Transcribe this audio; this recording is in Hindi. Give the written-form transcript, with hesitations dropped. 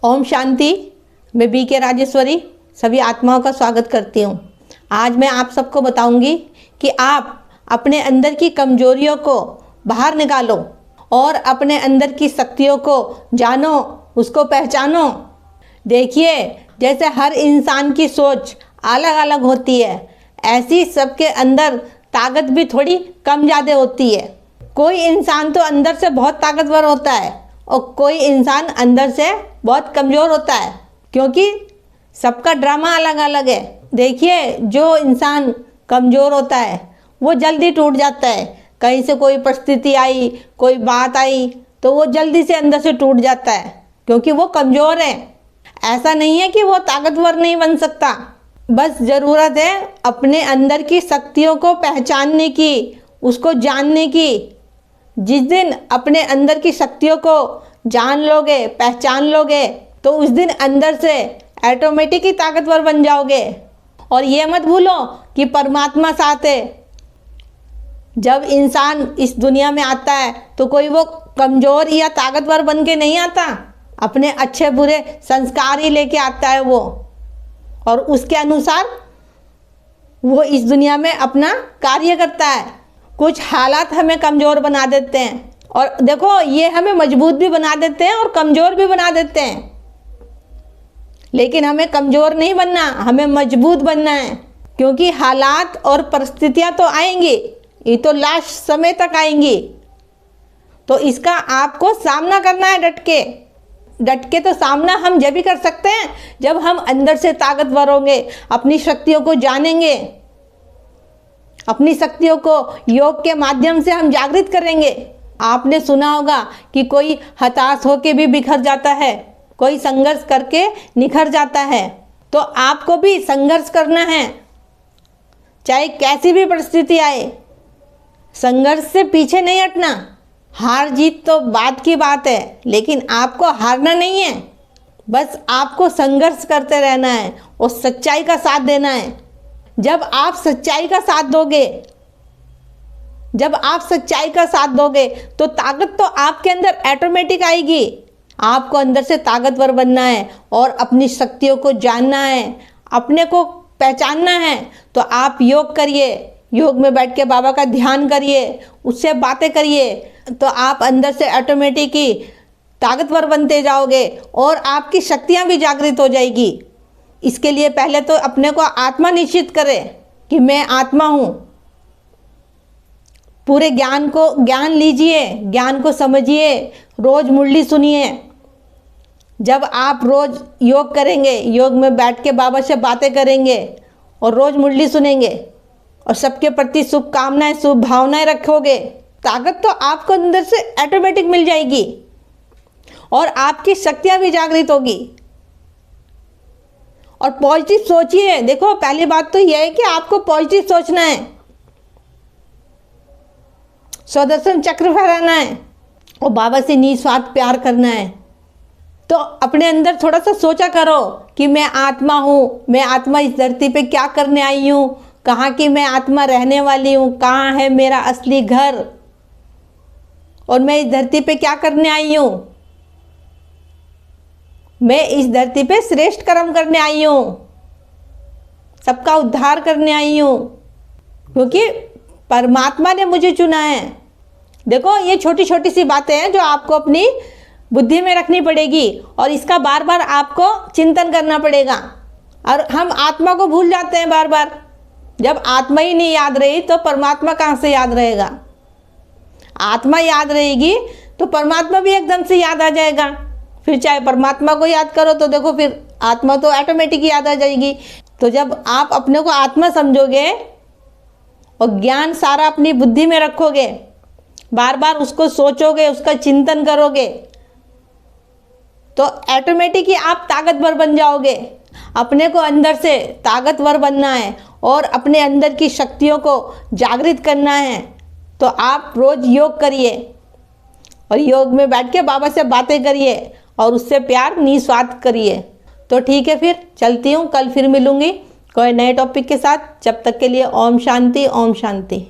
ओम शांति। मैं बीके राजेश्वरी सभी आत्माओं का स्वागत करती हूँ। आज मैं आप सबको बताऊंगी कि आप अपने अंदर की कमजोरियों को बाहर निकालो और अपने अंदर की शक्तियों को जानो, उसको पहचानो। देखिए, जैसे हर इंसान की सोच अलग अलग होती है, ऐसी सबके अंदर ताकत भी थोड़ी कम ज़्यादा होती है। कोई इंसान तो अंदर से बहुत ताकतवर होता है और कोई इंसान अंदर से बहुत कमज़ोर होता है, क्योंकि सबका ड्रामा अलग अलग है। देखिए, जो इंसान कमज़ोर होता है वो जल्दी टूट जाता है। कहीं से कोई परिस्थिति आई, कोई बात आई तो वो जल्दी से अंदर से टूट जाता है, क्योंकि वो कमज़ोर है। ऐसा नहीं है कि वो ताकतवर नहीं बन सकता, बस ज़रूरत है अपने अंदर की शक्तियों को पहचानने की, उसको जानने की। जिस दिन अपने अंदर की शक्तियों को जान लोगे, पहचान लोगे, तो उस दिन अंदर से ऑटोमेटिक ही ताकतवर बन जाओगे। और ये मत भूलो कि परमात्मा साथ है। जब इंसान इस दुनिया में आता है तो कोई वो कमज़ोर या ताकतवर बन के नहीं आता, अपने अच्छे बुरे संस्कार ही लेके आता है वो, और उसके अनुसार वो इस दुनिया में अपना कार्य करता है। कुछ हालात हमें कमज़ोर बना देते हैं, और देखो ये हमें मजबूत भी बना देते हैं और कमज़ोर भी बना देते हैं। लेकिन हमें कमज़ोर नहीं बनना, हमें मजबूत बनना है, क्योंकि हालात और परिस्थितियां तो आएंगी, ये तो लास्ट समय तक आएंगी। तो इसका आपको सामना करना है डट के। डट के तो सामना हम जब भी कर सकते हैं जब हम अंदर से ताकतवर होंगे, अपनी शक्तियों को जानेंगे, अपनी शक्तियों को योग के माध्यम से हम जागृत करेंगे। आपने सुना होगा कि कोई हताश होके भी बिखर जाता है, कोई संघर्ष करके निखर जाता है। तो आपको भी संघर्ष करना है, चाहे कैसी भी परिस्थिति आए। संघर्ष से पीछे नहीं हटना। हार जीत तो बात की बात है, लेकिन आपको हारना नहीं है। बस आपको संघर्ष करते रहना है और सच्चाई का साथ देना है। जब आप सच्चाई का साथ दोगे, जब आप सच्चाई का साथ दोगे तो ताकत तो आपके अंदर ऑटोमेटिक आएगी। आपको अंदर से ताकतवर बनना है और अपनी शक्तियों को जानना है, अपने को पहचानना है। तो आप योग करिए, योग में बैठ के बाबा का ध्यान करिए, उससे बातें करिए, तो आप अंदर से ऑटोमेटिक ही ताकतवर बनते जाओगे और आपकी शक्तियाँ भी जागृत हो जाएगी। इसके लिए पहले तो अपने को आत्मा निश्चित करें कि मैं आत्मा हूँ। पूरे ज्ञान लीजिए, ज्ञान को समझिए, रोज़ मुरली सुनिए। जब आप रोज़ योग करेंगे, योग में बैठ के बाबा से बातें करेंगे और रोज़ मुरली सुनेंगे और सबके प्रति शुभकामनाएं, शुभ भावनाएं रखोगे, ताकत तो आपको अंदर से ऑटोमेटिक मिल जाएगी और आपकी शक्तियाँ भी जागृत होगी। और पॉजिटिव सोचिए। देखो, पहली बात तो यह है कि आपको पॉजिटिव सोचना है, सुदर्शन चक्र फहराना है और बाबा से निस्वार्थ प्यार करना है। तो अपने अंदर थोड़ा सा सोचा करो कि मैं आत्मा हूँ, मैं आत्मा इस धरती पे क्या करने आई हूँ, कहाँ की मैं आत्मा रहने वाली हूँ, कहाँ है मेरा असली घर, और मैं इस धरती पे क्या करने आई हूँ। मैं इस धरती पे श्रेष्ठ कर्म करने आई हूँ, सबका उद्धार करने आई हूँ, क्योंकि परमात्मा ने मुझे चुना है। देखो, ये छोटी छोटी सी बातें हैं जो आपको अपनी बुद्धि में रखनी पड़ेगी और इसका बार बार आपको चिंतन करना पड़ेगा। और हम आत्मा को भूल जाते हैं बार बार। जब आत्मा ही नहीं याद रही तो परमात्मा कहाँ से याद रहेगा। आत्मा याद रहेगी तो परमात्मा भी एकदम से याद आ जाएगा। फिर चाहे परमात्मा को याद करो तो देखो, फिर आत्मा तो ऑटोमेटिक याद आ जाएगी। तो जब आप अपने को आत्मा समझोगे और ज्ञान सारा अपनी बुद्धि में रखोगे, बार बार उसको सोचोगे, उसका चिंतन करोगे, तो ऑटोमेटिक ही आप ताकतवर बन जाओगे। अपने को अंदर से ताकतवर बनना है और अपने अंदर की शक्तियों को जागृत करना है। तो आप रोज़ योग करिए और योग में बैठ के बाबा से बातें करिए और उससे प्यार निस्वार्थ करिए। तो ठीक है, फिर चलती हूँ। कल फिर मिलूँगी कोई नए टॉपिक के साथ। जब तक के लिए ओम शांति, ओम शांति।